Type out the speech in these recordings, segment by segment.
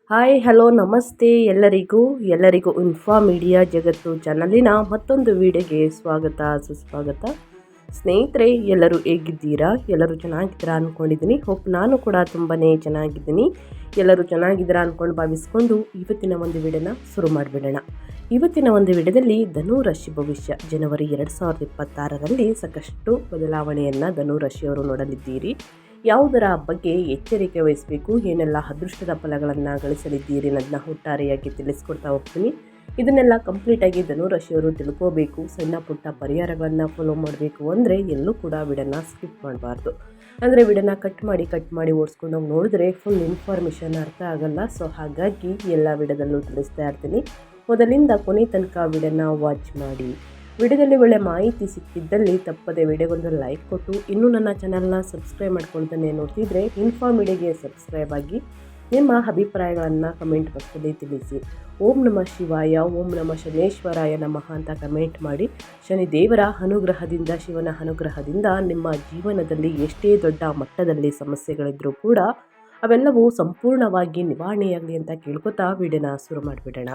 Hi hello ನಮಸ್ತೆ ಎಲ್ಲರಿಗೂ info media ಜಗತ್ತು ಚಾನಲಿನ ಮತ್ತೊಂದು ವಿಡಿಯೋಗೆ ಸ್ವಾಗತ ಸುಸ್ವಾಗತ. ಸ್ನೇಹಿತರೆ, ಎಲ್ಲರೂ ಹೇಗಿದ್ದೀರಾ? ಎಲ್ಲರೂ ಚೆನ್ನಾಗಿದ್ದೀರಾ ಅಂದ್ಕೊಂಡಿದ್ದೀನಿ. ನಾನು ಕೂಡ ತುಂಬಾ ಚೆನ್ನಾಗಿದ್ದೀನಿ. ಎಲ್ಲರೂ ಚೆನ್ನಾಗಿದ್ದೀರಾ ಅಂದ್ಕೊಂಡು ಭಾವಿಸ್ಕೊಂಡು ಇವತ್ತಿನ ಒಂದು ವಿಡಿಯೋನ ಶುರು ಮಾಡಿಬಿಡೋಣ. ಇವತ್ತಿನ ಒಂದು ವಿಡಿಯೋದಲ್ಲಿ ಧನು ರಾಶಿ ಭವಿಷ್ಯ ಜನವರಿ 2026ರಲ್ಲಿ ಸಾಕಷ್ಟು ಬದಲಾವಣೆಯನ್ನು ಧನು ರಾಶಿಯವರು ನೋಡಲಿದ್ದೀರಿ. ಯಾವುದರ ಬಗ್ಗೆ ಎಚ್ಚರಿಕೆ ವಹಿಸಬೇಕು, ಏನೆಲ್ಲ ಅದೃಷ್ಟದ ಫಲಗಳನ್ನು ಗಳಿಸಲಿದ್ದೀರಿ ಅನ್ನೋದನ್ನ ಒಟ್ಟಾರೆಯಾಗಿ ತಿಳಿಸ್ಕೊಡ್ತಾ ಹೋಗ್ತೀನಿ. ಇದನ್ನೆಲ್ಲ ಕಂಪ್ಲೀಟಾಗಿ ಧನುರಾಶಿಯವರು ತಿಳ್ಕೋಬೇಕು, ಸಣ್ಣ ಪುಟ್ಟ ಪರಿಹಾರಗಳನ್ನು ಫಾಲೋ ಮಾಡಬೇಕು ಅಂದರೆ ಎಲ್ಲೂ ಕೂಡ ವಿಡಿಯೋನ ಸ್ಕಿಪ್ ಮಾಡಬಾರ್ದು. ಅಂದರೆ ವಿಡಿಯೋನ ಕಟ್ ಮಾಡಿ ಓಡಿಸ್ಕೊಂಡು ಹೋಗಿ ನೋಡಿದ್ರೆ ಫುಲ್ ಇನ್ಫಾರ್ಮೇಷನ್ ಅರ್ಥ ಆಗಲ್ಲ. ಸೊ ಹಾಗಾಗಿ ಎಲ್ಲ ವಿಡಿಯೋದಲ್ಲೂ ತಿಳಿಸ್ತಾ ಇರ್ತೀನಿ. ಮೊದಲಿಂದ ಕೊನೆ ತನಕ ವಿಡಿಯೋನ ವಾಚ್ ಮಾಡಿ. ವಿಡಿಯೋದಲ್ಲಿ ಒಳ್ಳೆ ಮಾಹಿತಿ ಸಿಕ್ಕಿದ್ದಲ್ಲಿ ತಪ್ಪದೆ ವಿಡಿಯೋಗೊಂದು ಲೈಕ್ ಕೊಟ್ಟು, ಇನ್ನೂ ನನ್ನ ಚಾನಲ್ನ ಸಬ್ಸ್ಕ್ರೈಬ್ ಮಾಡ್ಕೊಳ್ತಾನೆ ನೋಡ್ತಿದ್ರೆ ಇನ್ಫಾ ಮೀಡಿಯಾಗೆ ಸಬ್ಸ್ಕ್ರೈಬ್ ಆಗಿ ನಿಮ್ಮ ಅಭಿಪ್ರಾಯಗಳನ್ನು ಕಮೆಂಟ್ ಬಾಕ್ಸಲ್ಲಿ ತಿಳಿಸಿ. ಓಂ ನಮಃ ಶಿವಾಯ, ಓಂ ನಮಃ ಶನೇಶ್ವರಾಯ ನಮಃ ಅಂತ ಕಮೆಂಟ್ ಮಾಡಿ. ಶನಿ ದೇವರ ಅನುಗ್ರಹದಿಂದ, ಶಿವನ ಅನುಗ್ರಹದಿಂದ ನಿಮ್ಮ ಜೀವನದಲ್ಲಿ ಎಷ್ಟೇ ದೊಡ್ಡ ಮಟ್ಟದಲ್ಲಿ ಸಮಸ್ಯೆಗಳಿದ್ರೂ ಕೂಡ ಅವೆಲ್ಲವೂ ಸಂಪೂರ್ಣವಾಗಿ ನಿವಾರಣೆಯಾಗಲಿ ಅಂತ ಕೇಳ್ಕೊತಾ ವಿಡಿಯೋನ ಶುರು ಮಾಡಿಬಿಡೋಣ.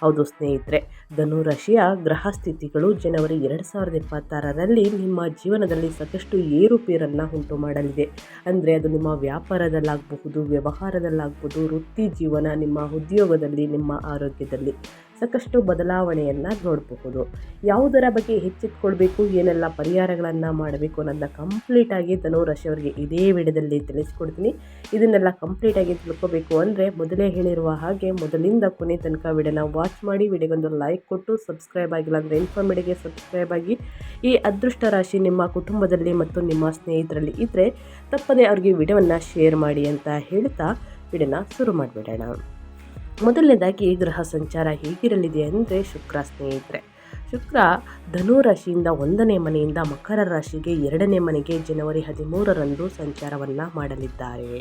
ಹೌದು ಸ್ನೇಹಿತರೆ, ಧನು ರಾಶಿಯ ಗ್ರಹ ಸ್ಥಿತಿಗಳು ಜನವರಿ 2026ರಲ್ಲಿ ನಿಮ್ಮ ಜೀವನದಲ್ಲಿ ಸಾಕಷ್ಟು ಏರುಪೇರನ್ನು ಉಂಟು ಮಾಡಲಿದೆ. ಅಂದರೆ ಅದು ನಿಮ್ಮ ವ್ಯಾಪಾರದಲ್ಲಾಗಬಹುದು, ವ್ಯವಹಾರದಲ್ಲಾಗ್ಬೋದು, ವೃತ್ತಿ ಜೀವನ, ನಿಮ್ಮ ಉದ್ಯೋಗದಲ್ಲಿ, ನಿಮ್ಮ ಆರೋಗ್ಯದಲ್ಲಿ ಸಾಕಷ್ಟು ಬದಲಾವಣೆಯನ್ನು ನೋಡಬಹುದು. ಯಾವುದರ ಬಗ್ಗೆ ಎಚ್ಚೆತ್ತುಕೊಳ್ಬೇಕು, ಏನೆಲ್ಲ ಪರಿಹಾರಗಳನ್ನು ಮಾಡಬೇಕು ಅನ್ನೋದನ್ನ ಕಂಪ್ಲೀಟಾಗಿ ಧನು ರಾಶಿಯವರಿಗೆ ಇದೇ ವಿಡಿಯೋದಲ್ಲಿ ತಿಳಿಸ್ಕೊಡ್ತೀನಿ. ಇದನ್ನೆಲ್ಲ ಕಂಪ್ಲೀಟಾಗಿ ತಿಳ್ಕೋಬೇಕು ಅಂದರೆ ಮೊದಲೇ ಹೇಳಿರುವ ಹಾಗೆ ಮೊದಲಿಂದ ಕೊನೆ ತನಕ ವಿಡಿಯೋನ ವಾಚ್ ಮಾಡಿ. ವಿಡಿಯೋಗೊಂದು ಲೈಕ್ ಕೊಟ್ಟು, ಸಬ್ಸ್ಕ್ರೈಬ್ ಆಗಿಲ್ಲ ಅಂದರೆ ಇನ್ಫಾರ್ಮ್ ಮೀಡಿಯಾಗೆ ಸಬ್ಸ್ಕ್ರೈಬ್ ಆಗಿ. ಈ ಅದೃಷ್ಟ ರಾಶಿ ನಿಮ್ಮ ಕುಟುಂಬದಲ್ಲಿ ಮತ್ತು ನಿಮ್ಮ ಸ್ನೇಹಿತರಲ್ಲಿ ಇದ್ದರೆ ತಪ್ಪದೆ ಅವ್ರಿಗೆ ವಿಡಿಯೋವನ್ನು ಶೇರ್ ಮಾಡಿ ಅಂತ ಹೇಳ್ತಾ ವಿಡಿಯೋನ ಶುರು ಮಾಡಿಬಿಡೋಣ. ಮೊದಲನೇದಾಗಿ ಗ್ರಹ ಸಂಚಾರ ಹೇಗಿರಲಿದೆ ಅಂದರೆ ಸ್ನೇಹಿತರೆ, ಶುಕ್ರ ಧನು ರಾಶಿಯಿಂದ 1ನೇ ಮನೆಯಿಂದ ಮಕರ ರಾಶಿಗೆ 2ನೇ ಮನೆಗೆ ಜನವರಿ 13ರಂದು ಸಂಚಾರವನ್ನು ಮಾಡಲಿದ್ದಾರೆ.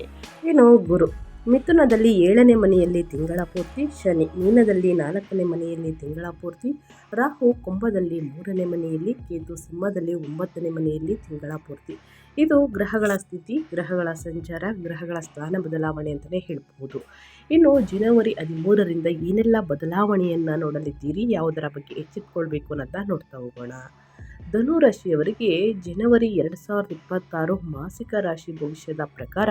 ಗುರು ಮಿಥುನದಲ್ಲಿ 7ನೇ ಮನೆಯಲ್ಲಿ ತಿಂಗಳ ಪೂರ್ತಿ, ಶನಿ ಮೀನದಲ್ಲಿ 4ನೇ ಮನೆಯಲ್ಲಿ ತಿಂಗಳ ಪೂರ್ತಿ, ರಾಹು ಕುಂಭದಲ್ಲಿ 3ನೇ ಮನೆಯಲ್ಲಿ, ಕೇತು ಸಿಂಹದಲ್ಲಿ 9ನೇ ಮನೆಯಲ್ಲಿ ತಿಂಗಳ ಪೂರ್ತಿ. ಇದು ಗ್ರಹಗಳ ಸ್ಥಿತಿ, ಗ್ರಹಗಳ ಸಂಚಾರ, ಗ್ರಹಗಳ ಸ್ಥಾನ ಬದಲಾವಣೆ ಅಂತಲೇ ಹೇಳ್ಬೋದು. ಇನ್ನು ಜನವರಿ 13ರಿಂದ ಏನೆಲ್ಲ ಬದಲಾವಣೆಯನ್ನು ನೋಡಲಿದ್ದೀರಿ, ಯಾವುದರ ಬಗ್ಗೆ ಎಚ್ಚೆತ್ತುಕೊಳ್ಬೇಕು ಅನ್ನೋದನ್ನ ನೋಡ್ತಾ ಹೋಗೋಣ. ಧನು ರಾಶಿಯವರಿಗೆ ಜನವರಿ 2026 ಮಾಸಿಕ ರಾಶಿ ಭವಿಷ್ಯದ ಪ್ರಕಾರ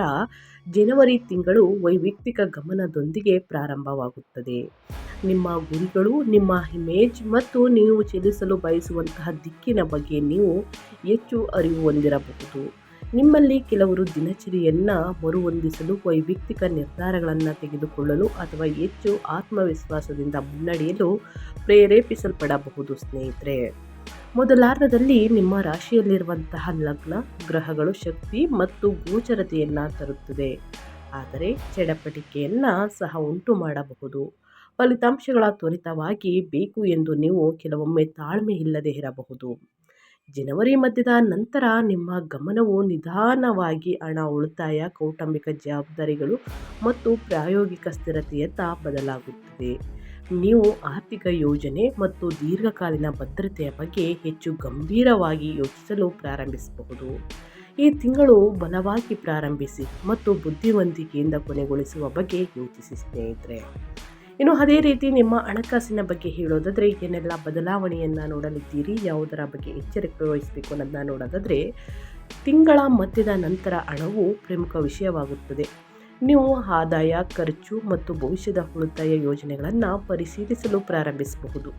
ಜನವರಿ ತಿಂಗಳು ವೈಯಕ್ತಿಕ ಗಮನದೊಂದಿಗೆ ಪ್ರಾರಂಭವಾಗುತ್ತದೆ. ನಿಮ್ಮ ಗುರಿಗಳು, ನಿಮ್ಮ ಇಮೇಜ್ ಮತ್ತು ನೀವು ಚಲಿಸಲು ಬಯಸುವಂತಹ ದಿಕ್ಕಿನ ಬಗ್ಗೆ ನೀವು ಹೆಚ್ಚು ಅರಿವು ಹೊಂದಿರಬಹುದು. ನಿಮ್ಮಲ್ಲಿ ಕೆಲವರು ದಿನಚರಿಯನ್ನು ಮರುಹೊಂದಿಸಲು, ವೈಯಕ್ತಿಕ ನಿರ್ಧಾರಗಳನ್ನು ತೆಗೆದುಕೊಳ್ಳಲು ಅಥವಾ ಹೆಚ್ಚು ಆತ್ಮವಿಶ್ವಾಸದಿಂದ ಮುನ್ನಡೆಯಲು ಪ್ರೇರೇಪಿಸಲ್ಪಡಬಹುದು. ಸ್ನೇಹಿತರೆ, ಮೊದಲಾರ್ಧದಲ್ಲಿ ನಿಮ್ಮ ರಾಶಿಯಲ್ಲಿರುವಂತಹ ಲಗ್ನ ಗ್ರಹಗಳು ಶಕ್ತಿ ಮತ್ತು ಗೋಚರತೆಯನ್ನು ತರುತ್ತದೆ, ಆದರೆ ಚಡಪಟಿಕೆಯನ್ನು ಸಹ ಉಂಟು ಮಾಡಬಹುದು. ಫಲಿತಾಂಶಗಳ ತ್ವರಿತವಾಗಿ ಬೇಕು ಎಂದು ನೀವು ಕೆಲವೊಮ್ಮೆ ತಾಳ್ಮೆ ಇಲ್ಲದೆ ಇರಬಹುದು. ಜನವರಿ ಮಧ್ಯದ ನಂತರ ನಿಮ್ಮ ಗಮನವು ನಿಧಾನವಾಗಿ ಹಣ ಉಳಿತಾಯ, ಕೌಟುಂಬಿಕ ಜವಾಬ್ದಾರಿಗಳು ಮತ್ತು ಪ್ರಾಯೋಗಿಕ ಸ್ಥಿರತೆಯತ್ತ ಬದಲಾಗುತ್ತದೆ. ನೀವು ಆರ್ಥಿಕ ಯೋಜನೆ ಮತ್ತು ದೀರ್ಘಕಾಲೀನ ಭದ್ರತೆಯ ಬಗ್ಗೆ ಹೆಚ್ಚು ಗಂಭೀರವಾಗಿ ಯೋಚಿಸಲು ಪ್ರಾರಂಭಿಸಬಹುದು. ಈ ತಿಂಗಳು ಬಲವಾಗಿ ಪ್ರಾರಂಭಿಸಿ ಮತ್ತು ಬುದ್ಧಿವಂತಿಕೆಯಿಂದ ಕೊನೆಗೊಳಿಸುವ ಬಗ್ಗೆ ಯೋಚಿಸಿ ಸ್ನೇಹಿತರೆ. ಇನ್ನು ಅದೇ ರೀತಿ ನಿಮ್ಮ ಹಣಕಾಸಿನ ಬಗ್ಗೆ ಹೇಳೋದಾದರೆ ಏನೆಲ್ಲ ಬದಲಾವಣೆಯನ್ನು ನೋಡಲಿದ್ದೀರಿ, ಯಾವುದರ ಬಗ್ಗೆ ಎಚ್ಚರಿಕೆ ವಹಿಸಬೇಕು ಅನ್ನೋದನ್ನ ನೋಡೋದಾದರೆ, ತಿಂಗಳ ಮಧ್ಯದ ನಂತರ ಹಣವು ಪ್ರಮುಖ ವಿಷಯವಾಗುತ್ತದೆ. ನೀವು ಆದಾಯ, ಖರ್ಚು ಮತ್ತು ಭವಿಷ್ಯದ ಉಳಿತಾಯ ಯೋಜನೆಗಳನ್ನು ಪರಿಶೀಲಿಸಲು ಪ್ರಾರಂಭಿಸಬಹುದು.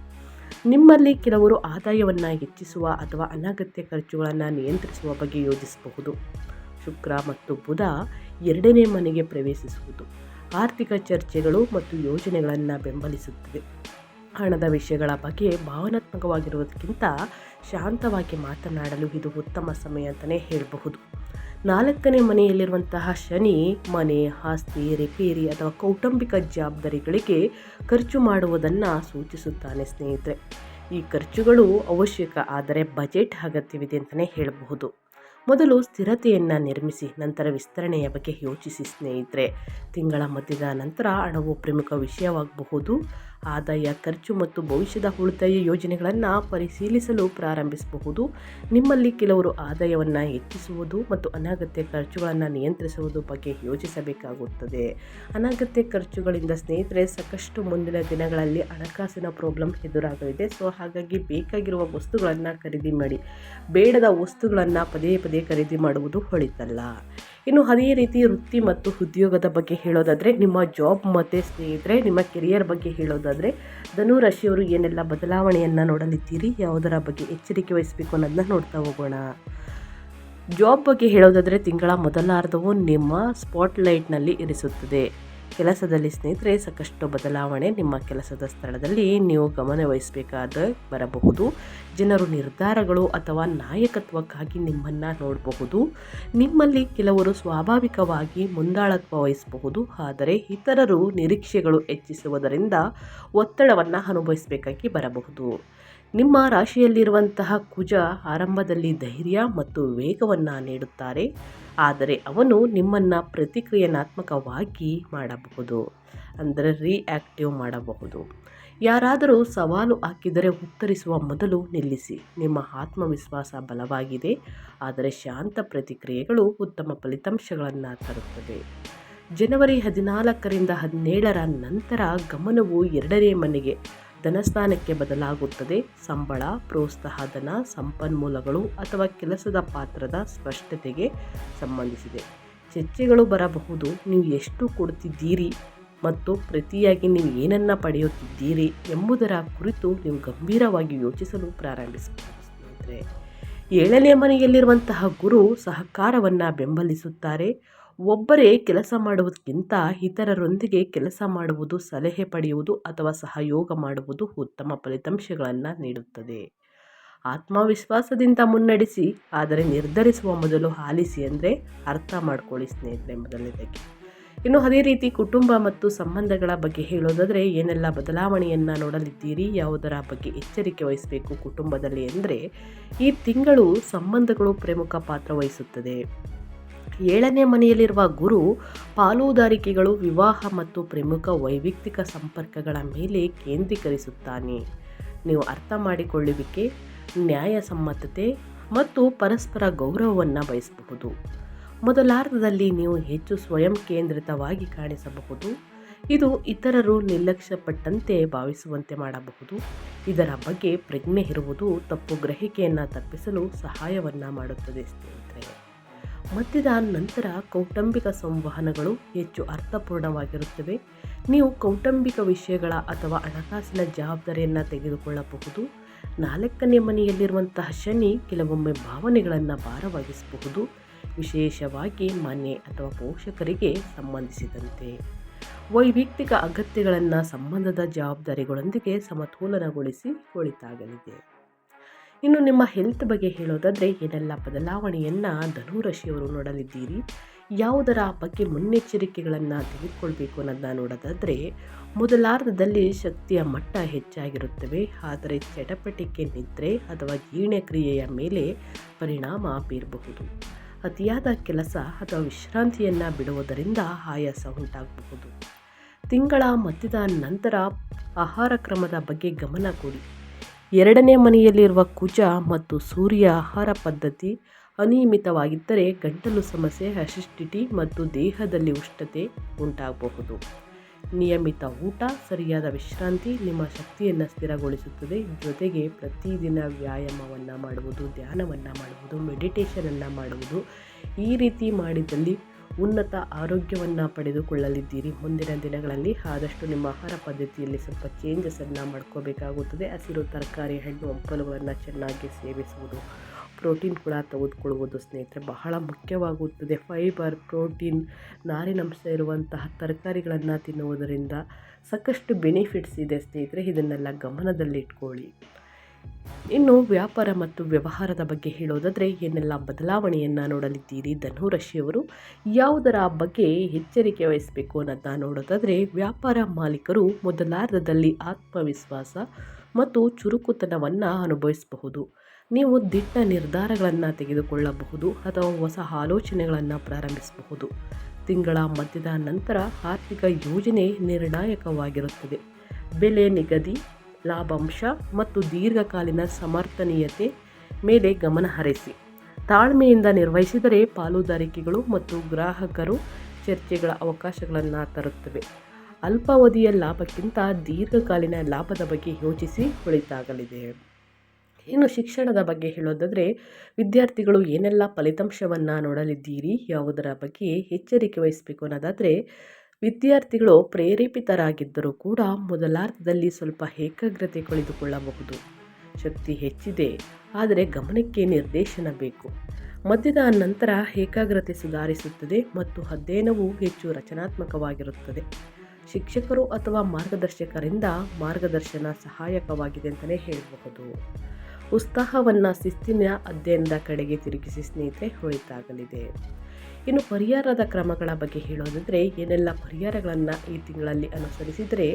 ನಿಮ್ಮಲ್ಲಿ ಕೆಲವರು ಆದಾಯವನ್ನು ಹೆಚ್ಚಿಸುವ ಅಥವಾ ಅನಗತ್ಯ ಖರ್ಚುಗಳನ್ನು ನಿಯಂತ್ರಿಸುವ ಬಗ್ಗೆ ಯೋಚಿಸಬಹುದು. ಶುಕ್ರ ಮತ್ತು ಬುಧ 2ನೇ ಮನೆಗೆ ಪ್ರವೇಶಿಸುವುದು ಆರ್ಥಿಕ ಚರ್ಚೆಗಳು ಮತ್ತು ಯೋಜನೆಗಳನ್ನು ಬೆಂಬಲಿಸುತ್ತದೆ. ಹಣದ ವಿಷಯಗಳ ಬಗ್ಗೆ ಭಾವನಾತ್ಮಕವಾಗಿರುವುದಕ್ಕಿಂತ ಶಾಂತವಾಗಿ ಮಾತನಾಡಲು ಇದು ಉತ್ತಮ ಸಮಯ ಅಂತಲೇ ಹೇಳಬಹುದು. 4ನೇ ಮನೆಯಲ್ಲಿರುವಂತಹ ಶನಿ ಮನೆ, ಆಸ್ತಿ, ರಿಪೇರಿ ಅಥವಾ ಕೌಟುಂಬಿಕ ಜವಾಬ್ದಾರಿಗಳಿಗೆ ಖರ್ಚು ಮಾಡುವುದನ್ನು ಸೂಚಿಸುತ್ತಾನೆ. ಸ್ನೇಹಿತರೆ, ಈ ಖರ್ಚುಗಳು ಅವಶ್ಯಕ, ಆದರೆ ಬಜೆಟ್ ಅಗತ್ಯವಿದೆ ಅಂತಲೇ ಹೇಳಬಹುದು. ಮೊದಲು ಸ್ಥಿರತೆಯನ್ನು ನಿರ್ಮಿಸಿ, ನಂತರ ವಿಸ್ತರಣೆಯ ಬಗ್ಗೆ ಯೋಚಿಸಿ ಸ್ನೇಹಿತರೆ. ತಿಂಗಳ ಮಧ್ಯದ ನಂತರ ಹಣವು ಪ್ರಮುಖ ವಿಷಯವಾಗಬಹುದು, ಆದಾಯ, ಖರ್ಚು ಮತ್ತು ಭವಿಷ್ಯದ ಉಳಿತಾಯ ಯೋಜನೆಗಳನ್ನು ಪರಿಶೀಲಿಸಲು ಪ್ರಾರಂಭಿಸಬಹುದು. ನಿಮ್ಮಲ್ಲಿ ಕೆಲವರು ಆದಾಯವನ್ನು ಹೆಚ್ಚಿಸುವುದು ಮತ್ತು ಅನಗತ್ಯ ಖರ್ಚುಗಳನ್ನು ನಿಯಂತ್ರಿಸುವುದು ಬಗ್ಗೆ ಯೋಚಿಸಬೇಕಾಗುತ್ತದೆ. ಅನಗತ್ಯ ಖರ್ಚುಗಳಿಂದ ಸ್ನೇಹಿತರೆ ಸಾಕಷ್ಟು ಮುಂದಿನ ದಿನಗಳಲ್ಲಿ ಹಣಕಾಸಿನ ಪ್ರಾಬ್ಲಮ್ ಎದುರಾಗಲಿದೆ. ಸೊ ಹಾಗಾಗಿ ಬೇಕಾಗಿರುವ ವಸ್ತುಗಳನ್ನು ಖರೀದಿ ಮಾಡಿ, ಬೇಡದ ವಸ್ತುಗಳನ್ನು ಪದೇ ಪದೇ ಖರೀದಿ ಮಾಡುವುದು ಒಳಿತಲ್ಲ. ಇನ್ನು ಅದೇ ರೀತಿ ವೃತ್ತಿ ಮತ್ತು ಉದ್ಯೋಗದ ಬಗ್ಗೆ ಹೇಳೋದಾದರೆ, ನಿಮ್ಮ ಜಾಬ್ ಮತ್ತು ಸ್ನೇಹಿತರೆ ನಿಮ್ಮ ಕೆರಿಯರ್ ಬಗ್ಗೆ ಹೇಳೋದಾದರೆ, ಧನು ರಾಶಿಯವರು ಏನೆಲ್ಲ ಬದಲಾವಣೆಯನ್ನು ನೋಡಲಿದ್ದೀರಿ, ಯಾವುದರ ಬಗ್ಗೆ ಎಚ್ಚರಿಕೆ ವಹಿಸಬೇಕು ಅನ್ನೋದನ್ನ ನೋಡ್ತಾ ಹೋಗೋಣ. ಜಾಬ್ ಬಗ್ಗೆ ಹೇಳೋದಾದರೆ, ತಿಂಗಳ ಮೊದಲಾರ್ಧವು ನಿಮ್ಮ ಸ್ಪಾಟ್ಲೈಟ್ನಲ್ಲಿ ಇರಿಸುತ್ತದೆ. ಕೆಲಸದಲ್ಲಿ ಸ್ನೇಹಿತರೆ ಸಾಕಷ್ಟು ಬದಲಾವಣೆ ನಿಮ್ಮ ಕೆಲಸದ ಸ್ಥಳದಲ್ಲಿ ನೀವು ಗಮನವಹಿಸಬೇಕಾದ ಬರಬಹುದು. ಜನರು ನಿರ್ಧಾರಗಳು ಅಥವಾ ನಾಯಕತ್ವಕ್ಕಾಗಿ ನಿಮ್ಮನ್ನು ನೋಡಬಹುದು. ನಿಮ್ಮಲ್ಲಿ ಕೆಲವರು ಸ್ವಾಭಾವಿಕವಾಗಿ ಮುಂದಾಳತ್ವ ವಹಿಸಬಹುದು, ಆದರೆ ಇತರರು ನಿರೀಕ್ಷೆಗಳು ಹೆಚ್ಚಿಸುವುದರಿಂದ ಒತ್ತಡವನ್ನು ಅನುಭವಿಸಬೇಕಾಗಿ ಬರಬಹುದು. ನಿಮ್ಮ ರಾಶಿಯಲ್ಲಿರುವಂತಹ ಕುಜ ಆರಂಭದಲ್ಲಿ ಧೈರ್ಯ ಮತ್ತು ವೇಗವನ್ನು ನೀಡುತ್ತಾರೆ, ಆದರೆ ಅವನು ನಿಮ್ಮನ್ನು ಪ್ರತಿಕ್ರಿಯಾತ್ಮಕವಾಗಿ ಮಾಡಬಹುದು, ಅಂದರೆ ರಿಯಾಕ್ಟಿವ್ ಮಾಡಬಹುದು. ಯಾರಾದರೂ ಸವಾಲು ಹಾಕಿದರೆ ಉತ್ತರಿಸುವ ಮೊದಲು ನಿಲ್ಲಿಸಿ. ನಿಮ್ಮ ಆತ್ಮವಿಶ್ವಾಸ ಬಲವಾಗಿದೆ, ಆದರೆ ಶಾಂತ ಪ್ರತಿಕ್ರಿಯೆಗಳು ಉತ್ತಮ ಫಲಿತಾಂಶಗಳನ್ನು ತರುತ್ತದೆ. ಜನವರಿ 14ರಿಂದ 17ರ ನಂತರ ಗಮನವು 2ನೇ ಮನೆಗೆ ಧನಸ್ಥಾನಕ್ಕೆ ಬದಲಾಗುತ್ತದೆ. ಸಂಬಳ, ಪ್ರೋತ್ಸಾಹ ಧನ, ಸಂಪನ್ಮೂಲಗಳು ಅಥವಾ ಕೆಲಸದ ಪಾತ್ರದ ಸ್ಪಷ್ಟತೆಗೆ ಸಂಬಂಧಿಸಿದೆ. ಚರ್ಚೆಗಳು ಬರಬಹುದು. ನೀವು ಎಷ್ಟು ಕೊಡುತ್ತಿದ್ದೀರಿ ಮತ್ತು ಪ್ರತಿಯಾಗಿ ನೀವು ಏನನ್ನು ಪಡೆಯುತ್ತಿದ್ದೀರಿ ಎಂಬುದರ ಕುರಿತು ನೀವು ಗಂಭೀರವಾಗಿ ಯೋಚಿಸಲು ಪ್ರಾರಂಭಿಸಬಹುದು. ಸ್ನೇಹಿತರೆ, 7ನೇ ಮನೆಯಲ್ಲಿರುವಂತಹ ಗುರು ಸಹಕಾರವನ್ನು ಬೆಂಬಲಿಸುತ್ತಾರೆ. ಒಬ್ಬರೇ ಕೆಲಸ ಮಾಡುವುದಕ್ಕಿಂತ ಇತರರೊಂದಿಗೆ ಕೆಲಸ ಮಾಡುವುದು, ಸಲಹೆ ಪಡೆಯುವುದು ಅಥವಾ ಸಹಯೋಗ ಮಾಡುವುದು ಉತ್ತಮ ಫಲಿತಾಂಶಗಳನ್ನು ನೀಡುತ್ತದೆ. ಆತ್ಮವಿಶ್ವಾಸದಿಂದ ಮುನ್ನಡೆಸಿ, ಆದರೆ ನಿರ್ಧರಿಸುವ ಮೊದಲು ಆಲಿಸಿ, ಅಂದರೆ ಅರ್ಥ ಮಾಡ್ಕೊಳ್ಳಿ ಸ್ನೇಹಿತರೆ ಮೊದಲನೇದಾಗಿ. ಇನ್ನು ಅದೇ ರೀತಿ ಕುಟುಂಬ ಮತ್ತು ಸಂಬಂಧಗಳ ಬಗ್ಗೆ ಹೇಳೋದಾದರೆ, ಏನೆಲ್ಲ ಬದಲಾವಣೆಯನ್ನು ನೋಡಲಿದ್ದೀರಿ, ಯಾವುದರ ಬಗ್ಗೆ ಎಚ್ಚರಿಕೆ ವಹಿಸಬೇಕು ಕುಟುಂಬದಲ್ಲಿ ಅಂದರೆ, ಈ ತಿಂಗಳು ಸಂಬಂಧಗಳು ಪ್ರಮುಖ ಪಾತ್ರ ವಹಿಸುತ್ತದೆ. 7ನೇ ಮನೆಯಲ್ಲಿರುವ ಗುರು ಪಾಲುದಾರಿಕೆಗಳು, ವಿವಾಹ ಮತ್ತು ಪ್ರಮುಖ ವೈಯಕ್ತಿಕ ಸಂಪರ್ಕಗಳ ಮೇಲೆ ಕೇಂದ್ರೀಕರಿಸುತ್ತಾನೆ. ನೀವು ಅರ್ಥ ಮಾಡಿಕೊಳ್ಳುವಿಕೆ, ನ್ಯಾಯಸಮ್ಮತತೆ ಮತ್ತು ಪರಸ್ಪರ ಗೌರವವನ್ನು ಬಯಸಬಹುದು. ಮೊದಲಾರ್ಧದಲ್ಲಿ ನೀವು ಹೆಚ್ಚು ಸ್ವಯಂ ಕೇಂದ್ರಿತವಾಗಿ ಕಾಣಿಸಬಹುದು. ಇದು ಇತರರು ನಿರ್ಲಕ್ಷ್ಯಪಟ್ಟಂತೆ ಭಾವಿಸುವಂತೆ ಮಾಡಬಹುದು. ಇದರ ಬಗ್ಗೆ ಪ್ರಜ್ಞೆ ಇರುವುದು ತಪ್ಪು ಗ್ರಹಿಕೆಯನ್ನು ತಪ್ಪಿಸಲು ಸಹಾಯವನ್ನು ಮಾಡುತ್ತದೆ. ಸ್ನೇಹಿತರೆ, ಮಧ್ಯದ ನಂತರ ಕೌಟುಂಬಿಕ ಸಂವಹನಗಳು ಹೆಚ್ಚು ಅರ್ಥಪೂರ್ಣವಾಗಿರುತ್ತವೆ. ನೀವು ಕೌಟುಂಬಿಕ ವಿಷಯಗಳ ಅಥವಾ ಹಣಕಾಸಿನ ಜವಾಬ್ದಾರಿಯನ್ನು ತೆಗೆದುಕೊಳ್ಳಬಹುದು. 4ನೇ ಮನೆಯಲ್ಲಿರುವಂತಹ ಶನಿ ಕೆಲವೊಮ್ಮೆ ಭಾವನೆಗಳನ್ನು ಭಾರವಾಗಿಸಬಹುದು, ವಿಶೇಷವಾಗಿ ಮನೆ ಅಥವಾ ಪೋಷಕರಿಗೆ ಸಂಬಂಧಿಸಿದಂತೆ. ವೈಯಕ್ತಿಕ ಅಗತ್ಯಗಳನ್ನು ಸಂಬಂಧದ ಜವಾಬ್ದಾರಿಗಳೊಂದಿಗೆ ಸಮತೋಲನಗೊಳಿಸಿ ಒಳಿತಾಗಲಿದೆ. ಇನ್ನು ನಿಮ್ಮ ಹೆಲ್ತ್ ಬಗ್ಗೆ ಹೇಳೋದಾದರೆ, ಏನೆಲ್ಲ ಬದಲಾವಣೆಯನ್ನು ಧನುರಾಶಿಯವರು ನೋಡಲಿದ್ದೀರಿ, ಯಾವುದರ ಬಗ್ಗೆ ಮುನ್ನೆಚ್ಚರಿಕೆಗಳನ್ನು ತೆಗೆದುಕೊಳ್ಬೇಕು ಅನ್ನೋದನ್ನ ನೋಡೋದಾದರೆ, ಮೊದಲಾರ್ಧದಲ್ಲಿ ಶಕ್ತಿಯ ಮಟ್ಟ ಹೆಚ್ಚಾಗಿರುತ್ತವೆ, ಆದರೆ ಚಟಪಟಿಕೆ, ನಿದ್ರೆ ಅಥವಾ ಜೀರ್ಣಕ್ರಿಯೆಯ ಮೇಲೆ ಪರಿಣಾಮ ಬೀರಬಹುದು. ಅತಿಯಾದ ಕೆಲಸ ಅಥವಾ ವಿಶ್ರಾಂತಿಯನ್ನು ಬಿಡುವುದರಿಂದ ಆಯಾಸ ಉಂಟಾಗಬಹುದು. ತಿಂಗಳ ಮಧ್ಯದ ನಂತರ ಆಹಾರ ಕ್ರಮದ ಬಗ್ಗೆ ಗಮನ ಕೊಡಿ. 2ನೇ ಮನೆಯಲ್ಲಿರುವ ಕುಜ ಮತ್ತು ಸೂರ್ಯ ಆಹಾರ ಪದ್ಧತಿ ಅನಿಯಮಿತವಾಗಿದ್ದರೆ ಗಂಟಲು ಸಮಸ್ಯೆ, ಅಸಿಡಿಟಿ ಮತ್ತು ದೇಹದಲ್ಲಿ ಉಷ್ಣತೆ ಉಂಟಾಗಬಹುದು. ನಿಯಮಿತ ಊಟ, ಸರಿಯಾದ ವಿಶ್ರಾಂತಿ ನಿಮ್ಮ ಶಕ್ತಿಯನ್ನು ಸ್ಥಿರಗೊಳಿಸುತ್ತದೆ. ಜೊತೆಗೆ ಪ್ರತಿದಿನ ವ್ಯಾಯಾಮವನ್ನು ಮಾಡುವುದು, ಧ್ಯಾನವನ್ನು ಮಾಡುವುದು, ಮೆಡಿಟೇಷನನ್ನು ಮಾಡುವುದು, ಈ ರೀತಿ ಮಾಡಿದಲ್ಲಿ ಉನ್ನತ ಆರೋಗ್ಯವನ್ನು ಪಡೆದುಕೊಳ್ಳಲಿದ್ದೀರಿ. ಮುಂದಿನ ದಿನಗಳಲ್ಲಿ ಆದಷ್ಟು ನಿಮ್ಮ ಆಹಾರ ಪದ್ಧತಿಯಲ್ಲಿ ಸ್ವಲ್ಪ ಚೇಂಜಸನ್ನು ಮಾಡ್ಕೋಬೇಕಾಗುತ್ತದೆ. ಹಸಿರು ತರಕಾರಿ, ಹಣ್ಣು ಹಂಪಲುಗಳನ್ನು ಚೆನ್ನಾಗಿ ಸೇವಿಸುವುದು, ಪ್ರೋಟೀನ್ ಕೂಡ ತೆಗೆದುಕೊಳ್ಳುವುದು ಸ್ನೇಹಿತರೆ ಬಹಳ ಮುಖ್ಯವಾಗುತ್ತದೆ. ಫೈಬರ್, ಪ್ರೋಟೀನ್, ನಾರಿನಂಶ ಇರುವಂತಹ ತರಕಾರಿಗಳನ್ನು ತಿನ್ನುವುದರಿಂದ ಸಾಕಷ್ಟು ಬೆನಿಫಿಟ್ಸ್ ಇದೆ ಸ್ನೇಹಿತರೆ, ಇದನ್ನೆಲ್ಲ ಗಮನದಲ್ಲಿಟ್ಕೊಳ್ಳಿ. ಇನ್ನು ವ್ಯಾಪಾರ ಮತ್ತು ವ್ಯವಹಾರದ ಬಗ್ಗೆ ಹೇಳೋದಾದರೆ, ಏನೆಲ್ಲ ಬದಲಾವಣೆಯನ್ನು ನೋಡಲಿದ್ದೀರಿ ಧನುರಾಶಿಯವರು, ಯಾವುದರ ಬಗ್ಗೆ ಎಚ್ಚರಿಕೆ ವಹಿಸಬೇಕು ಅನ್ನೋದನ್ನ ನೋಡೋದಾದರೆ, ವ್ಯಾಪಾರ ಮಾಲೀಕರು ಮೊದಲಾರ್ಧದಲ್ಲಿ ಆತ್ಮವಿಶ್ವಾಸ ಮತ್ತು ಚುರುಕುತನವನ್ನು ಅನುಭವಿಸಬಹುದು. ನೀವು ದಿಟ್ಟ ನಿರ್ಧಾರಗಳನ್ನು ತೆಗೆದುಕೊಳ್ಳಬಹುದು ಅಥವಾ ಹೊಸ ಆಲೋಚನೆಗಳನ್ನು ಪ್ರಾರಂಭಿಸಬಹುದು. ತಿಂಗಳ ಮಧ್ಯದ ನಂತರ ಆರ್ಥಿಕ ಯೋಜನೆ ನಿರ್ಣಾಯಕವಾಗಿರುತ್ತದೆ. ಬೆಲೆ ನಿಗದಿ, ಲಾಭಾಂಶ ಮತ್ತು ದೀರ್ಘಕಾಲೀನ ಸಮರ್ಥನೀಯತೆ ಮೇಲೆ ಗಮನ ಹರಿಸಿ. ತಾಳ್ಮೆಯಿಂದ ನಿರ್ವಹಿಸಿದರೆ ಪಾಲುದಾರಿಕೆಗಳು ಮತ್ತು ಗ್ರಾಹಕರು ಚರ್ಚೆಗಳ ಅವಕಾಶಗಳನ್ನು ತರುತ್ತವೆ. ಅಲ್ಪಾವಧಿಯ ಲಾಭಕ್ಕಿಂತ ದೀರ್ಘಕಾಲೀನ ಲಾಭದ ಬಗ್ಗೆ ಯೋಚಿಸಿ ಒಳಿತಾಗಲಿದೆ. ಇನ್ನು ಶಿಕ್ಷಣದ ಬಗ್ಗೆ ಹೇಳೋದಾದರೆ, ವಿದ್ಯಾರ್ಥಿಗಳು ಏನೆಲ್ಲ ಫಲಿತಾಂಶವನ್ನು ನೋಡಲಿದ್ದೀರಿ, ಯಾವುದರ ಬಗ್ಗೆ ಎಚ್ಚರಿಕೆ ವಹಿಸಬೇಕು ಅನ್ನೋದಾದರೆ, ವಿದ್ಯಾರ್ಥಿಗಳು ಪ್ರೇರೇಪಿತರಾಗಿದ್ದರೂ ಕೂಡ ಮೊದಲಾರ್ಧದಲ್ಲಿ ಸ್ವಲ್ಪ ಏಕಾಗ್ರತೆ ಕಳೆದುಕೊಳ್ಳಬಹುದು. ಶಕ್ತಿ ಹೆಚ್ಚಿದೆ, ಆದರೆ ಗಮನಕ್ಕೆ ನಿರ್ದೇಶನ ಬೇಕು. ಮಧ್ಯದ ನಂತರ ಏಕಾಗ್ರತೆ ಸುಧಾರಿಸುತ್ತದೆ ಮತ್ತು ಅಧ್ಯಯನವು ಹೆಚ್ಚು ರಚನಾತ್ಮಕವಾಗಿರುತ್ತದೆ. ಶಿಕ್ಷಕರು ಅಥವಾ ಮಾರ್ಗದರ್ಶಕರಿಂದ ಮಾರ್ಗದರ್ಶನ ಸಹಾಯಕವಾಗಿದೆ ಅಂತಲೇ ಹೇಳಬಹುದು. ಉತ್ಸಾಹವನ್ನು ಶಿಸ್ತಿನ ಅಧ್ಯಯನದ ಕಡೆಗೆ ತಿರುಗಿಸಿ ಸ್ನೇಹಿತರೆ, ಒಳಿತಾಗಲಿದೆ. ಇನ್ನು ಪರಿಹಾರದ ಕ್ರಮಗಳ ಬಗ್ಗೆ ಹೇಳೋದಾದರೆ, ಏನೆಲ್ಲ ಪರಿಹಾರಗಳನ್ನು ಈ ತಿಂಗಳಲ್ಲಿ ಅನುಸರಿಸಿದರೆ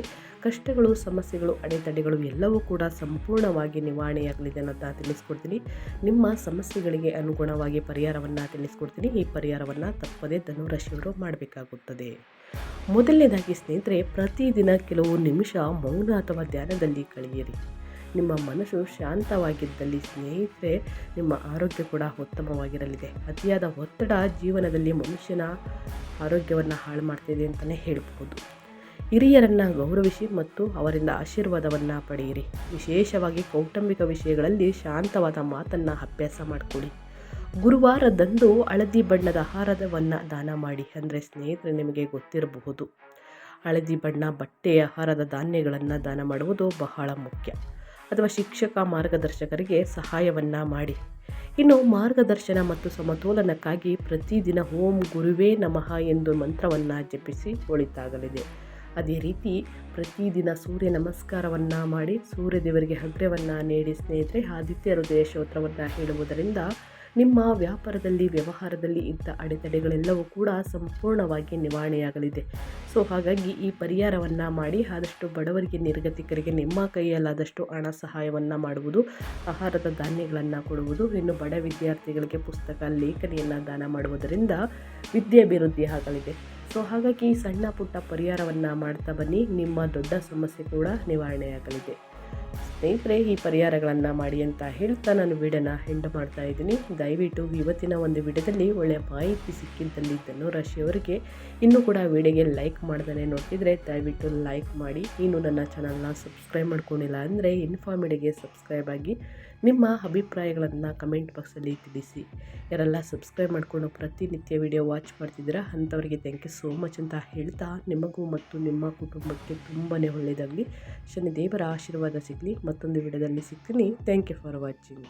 ಕಷ್ಟಗಳು, ಸಮಸ್ಯೆಗಳು, ಅಡೆತಡೆಗಳು ಎಲ್ಲವೂ ಕೂಡ ಸಂಪೂರ್ಣವಾಗಿ ನಿವಾರಣೆಯಾಗಲಿದೆ ಅನ್ನೋದನ್ನ ತಿಳಿಸ್ಕೊಡ್ತೀನಿ. ನಿಮ್ಮ ಸಮಸ್ಯೆಗಳಿಗೆ ಅನುಗುಣವಾಗಿ ಪರಿಹಾರವನ್ನು ತಿಳಿಸ್ಕೊಡ್ತೀನಿ. ಈ ಪರಿಹಾರವನ್ನು ತಪ್ಪದೇ ಧನುರಾಶಿಯವರು ಮಾಡಬೇಕಾಗುತ್ತದೆ. ಮೊದಲನೇದಾಗಿ ಸ್ನೇಹಿತರೆ, ಪ್ರತಿದಿನ ಕೆಲವು ನಿಮಿಷ ಮೌನ ಅಥವಾ ಧ್ಯಾನದಲ್ಲಿ ಕಳೆಯಿರಿ. ನಿಮ್ಮ ಮನಸ್ಸು ಶಾಂತವಾಗಿದ್ದಲ್ಲಿ ಸ್ನೇಹಿತರೆ, ನಿಮ್ಮ ಆರೋಗ್ಯ ಕೂಡ ಉತ್ತಮವಾಗಿರಲಿದೆ. ಅತಿಯಾದ ಒತ್ತಡ ಜೀವನದಲ್ಲಿ ಮನುಷ್ಯನ ಆರೋಗ್ಯವನ್ನು ಹಾಳು ಮಾಡ್ತಿದೆ ಅಂತಲೇ ಹೇಳಬಹುದು. ಹಿರಿಯರನ್ನು ಗೌರವಿಸಿ ಮತ್ತು ಅವರಿಂದ ಆಶೀರ್ವಾದವನ್ನು ಪಡೆಯಿರಿ. ವಿಶೇಷವಾಗಿ ಕೌಟುಂಬಿಕ ವಿಷಯಗಳಲ್ಲಿ ಶಾಂತವಾದ ಮಾತನ್ನು ಅಭ್ಯಾಸ ಮಾಡಿಕೊಡಿ. ಗುರುವಾರದಂದು ಹಳದಿ ಬಣ್ಣದ ಆಹಾರವನ್ನು ದಾನ ಮಾಡಿ. ಅಂದರೆ ಸ್ನೇಹಿತರೆ, ನಿಮಗೆ ಗೊತ್ತಿರಬಹುದು, ಹಳದಿ ಬಣ್ಣ ಬಟ್ಟೆ, ಆಹಾರದ ಧಾನ್ಯಗಳನ್ನು ದಾನ ಮಾಡುವುದು ಬಹಳ ಮುಖ್ಯ. ಅಥವಾ ಶಿಕ್ಷಕ, ಮಾರ್ಗದರ್ಶಕರಿಗೆ ಸಹಾಯವನ್ನು ಮಾಡಿ. ಇನ್ನು ಮಾರ್ಗದರ್ಶನ ಮತ್ತು ಸಮತೋಲನಕ್ಕಾಗಿ ಪ್ರತಿದಿನ ಓಂ ಗುರುವೇ ನಮಃ ಎಂದು ಮಂತ್ರವನ್ನು ಜಪಿಸಿ ಒಳಿತಾಗಲಿದೆ. ಅದೇ ರೀತಿ ಪ್ರತಿದಿನ ಸೂರ್ಯ ನಮಸ್ಕಾರವನ್ನು ಮಾಡಿ ಸೂರ್ಯದೇವರಿಗೆ ಅಗ್ರ್ಯವನ್ನು ನೀಡಿ ಸ್ನೇಹಿತರೆ, ಆದಿತ್ಯ ಹೃದಯ ಸ್ತೋತ್ರವನ್ನು ಹೇಳುವುದರಿಂದ ನಿಮ್ಮ ವ್ಯಾಪಾರದಲ್ಲಿ, ವ್ಯವಹಾರದಲ್ಲಿ ಇದ್ದ ಅಡೆತಡೆಗಳೆಲ್ಲವೂ ಕೂಡ ಸಂಪೂರ್ಣವಾಗಿ ನಿವಾರಣೆಯಾಗಲಿದೆ. ಸೊ ಹಾಗಾಗಿ ಈ ಪರಿಹಾರವನ್ನು ಮಾಡಿ ಆದಷ್ಟು ಬಡವರಿಗೆ, ನಿರ್ಗತಿಕರಿಗೆ ನಿಮ್ಮ ಕೈಯಲ್ಲಾದಷ್ಟು ಹಣ ಸಹಾಯವನ್ನು ಮಾಡುವುದು, ಆಹಾರದ ಧಾನ್ಯಗಳನ್ನು ಕೊಡುವುದು, ಇನ್ನು ಬಡ ವಿದ್ಯಾರ್ಥಿಗಳಿಗೆ ಪುಸ್ತಕ, ಲೇಖನಿಯನ್ನು ದಾನ ಮಾಡುವುದರಿಂದ ವಿದ್ಯಾಭಿವೃದ್ಧಿ ಆಗಲಿದೆ. ಸೊ ಹಾಗಾಗಿ ಈ ಸಣ್ಣ ಪುಟ್ಟ ಪರಿಹಾರವನ್ನು ಮಾಡ್ತಾ ಬನ್ನಿ, ನಿಮ್ಮ ದೊಡ್ಡ ಸಮಸ್ಯೆ ಕೂಡ ನಿವಾರಣೆಯಾಗಲಿದೆ. ಸ್ನೇಹಿತರೆ, ಈ ಪರಿಹಾರಗಳನ್ನು ಮಾಡಿ ಅಂತ ಹೇಳ್ತಾ ನಾನು ವಿಡಿಯೋನ ಎಂಡ್ ಮಾಡ್ತಾ ಇದ್ದೀನಿ. ದಯವಿಟ್ಟು ಇವತ್ತಿನ ಒಂದು ವಿಡಿಯೋದಲ್ಲಿ ಒಳ್ಳೆಯ ಮಾಹಿತಿ ಸಿಕ್ಕಿದ್ದಲ್ಲಿ ಧನುರಾಶಿಯವರಿಗೆ ಇನ್ನೂ ಕೂಡ ವಿಡಿಯೋಗೆ ಲೈಕ್ ಮಾಡ್ದೇ ನೋಡ್ತಿದ್ರೆ ದಯವಿಟ್ಟು ಲೈಕ್ ಮಾಡಿ. ಇನ್ನು ನನ್ನ ಚಾನಲ್ನ ಸಬ್ಸ್ಕ್ರೈಬ್ ಮಾಡ್ಕೊಂಡಿಲ್ಲ ಅಂದರೆ ಇನ್ಫಾರ್ಮಿಡಿಗೆ ಸಬ್ಸ್ಕ್ರೈಬ್ ಆಗಿ ನಿಮ್ಮ ಅಭಿಪ್ರಾಯಗಳನ್ನು ಕಮೆಂಟ್ ಬಾಕ್ಸಲ್ಲಿ ತಿಳಿಸಿ. ಯಾರೆಲ್ಲ ಸಬ್ಸ್ಕ್ರೈಬ್ ಮಾಡಿಕೊಂಡು ಪ್ರತಿನಿತ್ಯ ವಿಡಿಯೋ ವಾಚ್ ಮಾಡ್ತಿದ್ದೀರಾ ಅಂಥವರಿಗೆ ಥ್ಯಾಂಕ್ ಯು ಸೋ ಮಚ್ ಅಂತ ಹೇಳ್ತಾ, ನಿಮಗೂ ಮತ್ತು ನಿಮ್ಮ ಕುಟುಂಬಕ್ಕೆ ತುಂಬಾ ಒಳ್ಳೆಯದಾಗಲಿ, ಶನಿದೇವರ ಆಶೀರ್ವಾದ ಸಿಗಲಿ. ಮತ್ತೊಂದು ವಿಡಿಯೋದಲ್ಲಿ ಸಿಗ್ತೀನಿ. Thank you for watching.